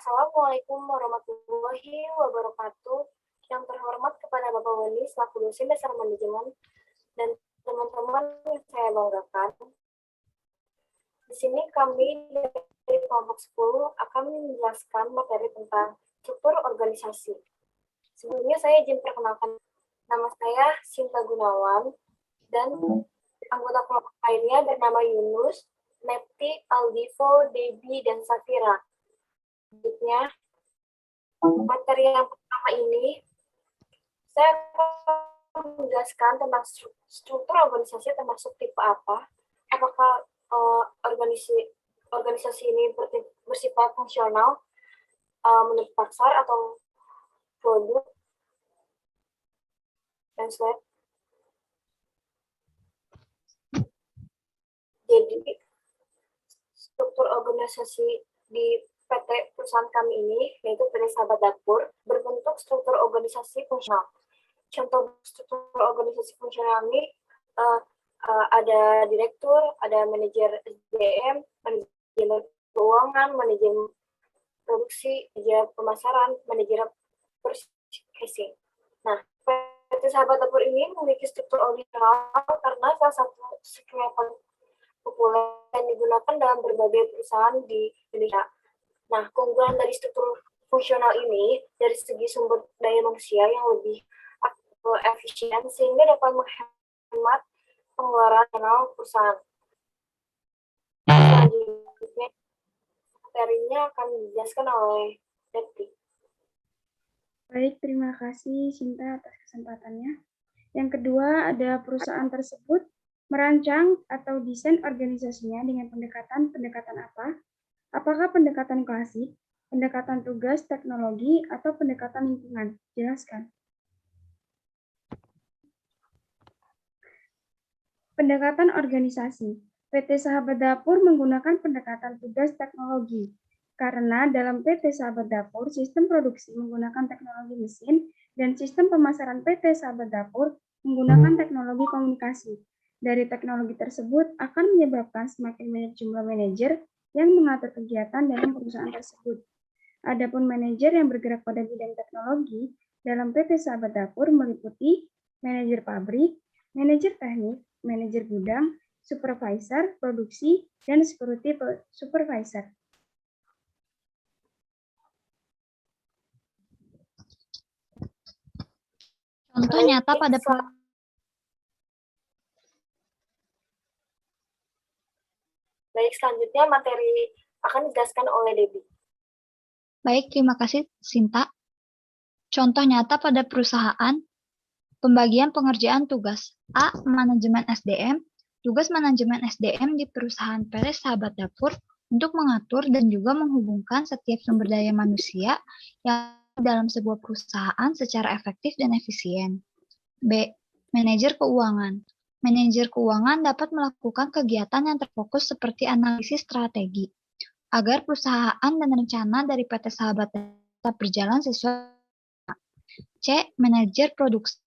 Assalamualaikum warahmatullahi wabarakatuh. Yang terhormat kepada Bapak Wali selaku dosen dasar manajemen dan teman-teman yang saya banggakan. Di sini kami dari kelompok 10 akan menjelaskan materi tentang struktur organisasi. Sebelumnya saya izin perkenalkan, nama saya Sinta Gunawan dan anggota kelompok lainnya bernama Yunus, Nepti, Aldivo, Debbie, dan Safira. Selanjutnya, materi yang pertama ini, saya akan menjelaskan tentang struktur organisasi termasuk tipe apa, apakah organisasi ini bersifat fungsional menurut pasar atau produk, dan slide. Jadi, struktur organisasi di PT perusahaan kami ini, yaitu PT Sahabat Dapur, berbentuk struktur organisasi fungsional. Contoh struktur organisasi fungsional ini ada direktur, ada manajer SDM, manajemen keuangan, manajemen produksi, manajer pemasaran, manajer purchasing. Nah, PT Sahabat Dapur ini memiliki struktur original karena salah satu skill yang paling populer yang digunakan dalam berbagai perusahaan di Indonesia. Nah, keunggulan dari struktur fungsional ini dari segi sumber daya manusia yang lebih efisien sehingga dapat menghemat pengeluaran perusahaan. Selanjutnya, materinya akan dijelaskan oleh Depti. Baik, terima kasih Sinta atas kesempatannya. Yang kedua, ada perusahaan tersebut merancang atau desain organisasinya dengan pendekatan apa? Apakah pendekatan klasik, pendekatan tugas, teknologi, atau pendekatan lingkungan? Jelaskan. Pendekatan organisasi. PT Sahabat Dapur menggunakan pendekatan tugas teknologi. Karena dalam PT Sahabat Dapur, sistem produksi menggunakan teknologi mesin dan sistem pemasaran PT Sahabat Dapur menggunakan teknologi komunikasi. Dari teknologi tersebut akan menyebabkan semakin banyak jumlah manajer yang mengatur kegiatan dalam perusahaan tersebut. Adapun manajer yang bergerak pada bidang teknologi dalam PT Sahabat Dapur meliputi manajer pabrik, manajer teknik, manajer gudang, supervisor, produksi, dan security supervisor. Contoh nyata pada Baik, selanjutnya materi akan dijelaskan oleh Debbie. Baik, terima kasih Sinta. Contoh nyata pada perusahaan, pembagian pengerjaan tugas. A. Manajemen SDM. Tugas manajemen SDM di perusahaan PT Sahabat Dapur untuk mengatur dan juga menghubungkan setiap sumber daya manusia yang dalam sebuah perusahaan secara efektif dan efisien. B. Manajer keuangan. Manajer keuangan dapat melakukan kegiatan yang terfokus seperti analisis strategi, agar perusahaan dan rencana dari PT Sahabat tetap berjalan sesuai. C. Manajer produksi.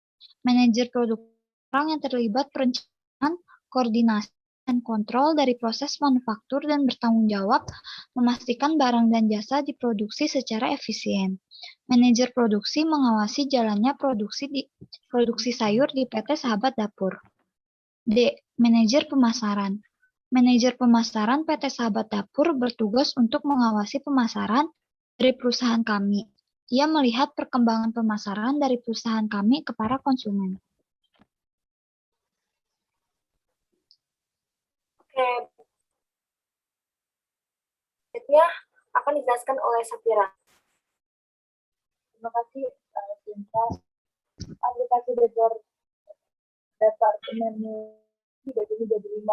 Manajer produksi orang yang terlibat perencanaan, koordinasi, dan kontrol dari proses manufaktur dan bertanggung jawab memastikan barang dan jasa diproduksi secara efisien. Manajer produksi mengawasi jalannya produksi sayur di PT Sahabat Dapur. D. Manajer pemasaran. Manajer pemasaran PT Sahabat Dapur bertugas untuk mengawasi pemasaran dari perusahaan kami. Ia melihat perkembangan pemasaran dari perusahaan kami ke para konsumen. Oke. Selanjutnya akan dijelaskan oleh Safira. Terima kasih, Sinta. Aplikasi Departemen dibagi menjadi 5.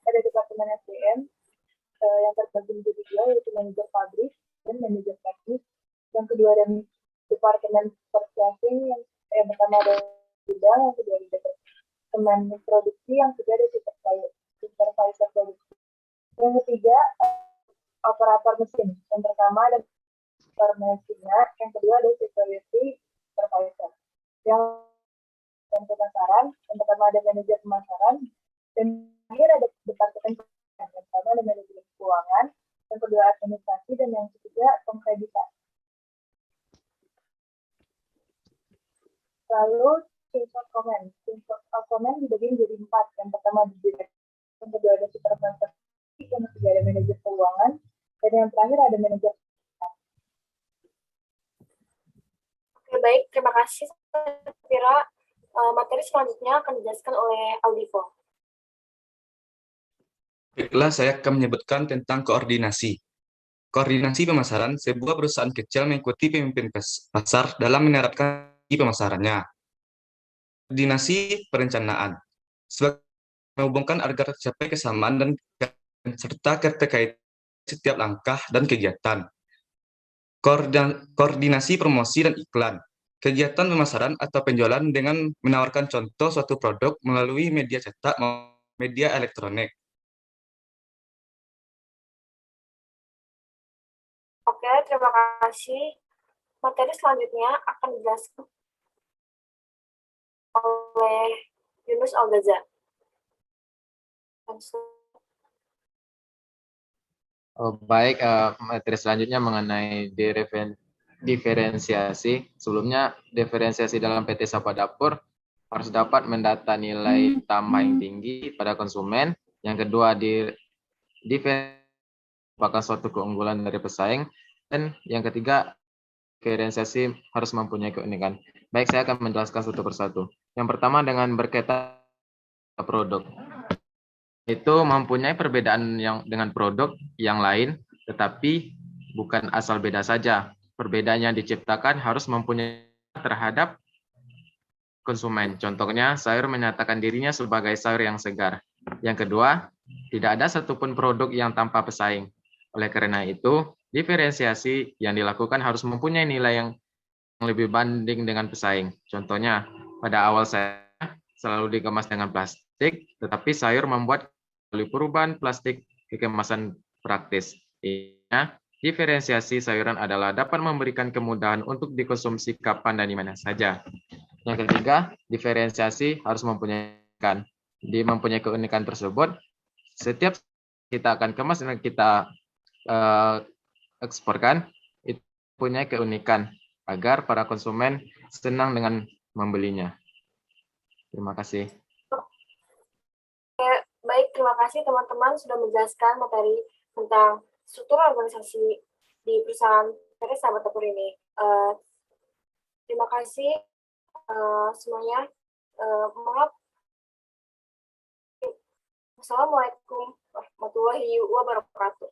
Ada Departemen SDM yang terbagi menjadi 2, yaitu manajer pabrik dan manajer teknik. Yang kedua ada Departemen purchasing, yang pertama ada gudang, yang kedua ada Departemen produksi, yang ketiga ada supervisor produksi. Yang ketiga operator mesin. Yang pertama ada mesinnya, yang kedua ada security supervisor. Yang pemasaran, yang pertama ada manajer pemasaran, dan akhir ada departemen yang pertama ada manajer keuangan, yang kedua administrasi, dan yang ketiga yang kedua ada supervisor, yang ketiga ada manajer keuangan, dan yang terakhir ada manajer. Oke, baik. Terima kasih. Saya kira materi selanjutnya akan dijelaskan oleh Aldivo. Baiklah, saya akan menyebutkan tentang koordinasi. Koordinasi pemasaran, sebuah perusahaan kecil mengikuti pemimpin pasar dalam menerapkan pemasarannya. Koordinasi perencanaan, sebagai menghubungkan agar tercapai kesamaan dan serta keterkaitan setiap langkah dan kegiatan. Koordinasi promosi dan iklan, kegiatan pemasaran atau penjualan dengan menawarkan contoh suatu produk melalui media cetak maupun media elektronik. Oke, terima kasih. Materi selanjutnya akan dijelaskan oleh Yunus Algaza. Baik, materi selanjutnya mengenai diferensiasi. Sebelumnya, diferensiasi dalam PT Sapa Dapur harus dapat mendata nilai tambah yang tinggi pada konsumen. Yang kedua, diferensiasi merupakan suatu keunggulan dari pesaing. Dan yang ketiga, diferensiasi harus mempunyai keunikan. Baik, saya akan menjelaskan satu persatu. Yang pertama dengan berkaitan produk. Itu mempunyai perbedaan yang dengan produk yang lain, tetapi bukan asal beda saja. Perbedaan yang diciptakan harus mempunyai terhadap konsumen. Contohnya, sayur menyatakan dirinya sebagai sayur yang segar. Yang kedua, tidak ada satupun produk yang tanpa pesaing. Oleh karena itu, diferensiasi yang dilakukan harus mempunyai nilai yang lebih banding dengan pesaing. Contohnya, pada awal saya selalu dikemas dengan plastik, tetapi sayur membuat melalui perubahan plastik ke kemasan praktis. Diferensiasi sayuran adalah dapat memberikan kemudahan untuk dikonsumsi kapan dan di mana saja. Yang ketiga, diferensiasi harus mempunyai keunikan tersebut. Setiap kita akan kemas dan kita eksporkan, itu punya keunikan agar para konsumen senang dengan membelinya. Terima kasih. Baik, terima kasih teman-teman sudah menjelaskan materi tentang struktur organisasi di perusahaan PT Sahabat Dapur ini. Terima kasih semuanya. Maaf. Assalamualaikum warahmatullahi wabarakatuh.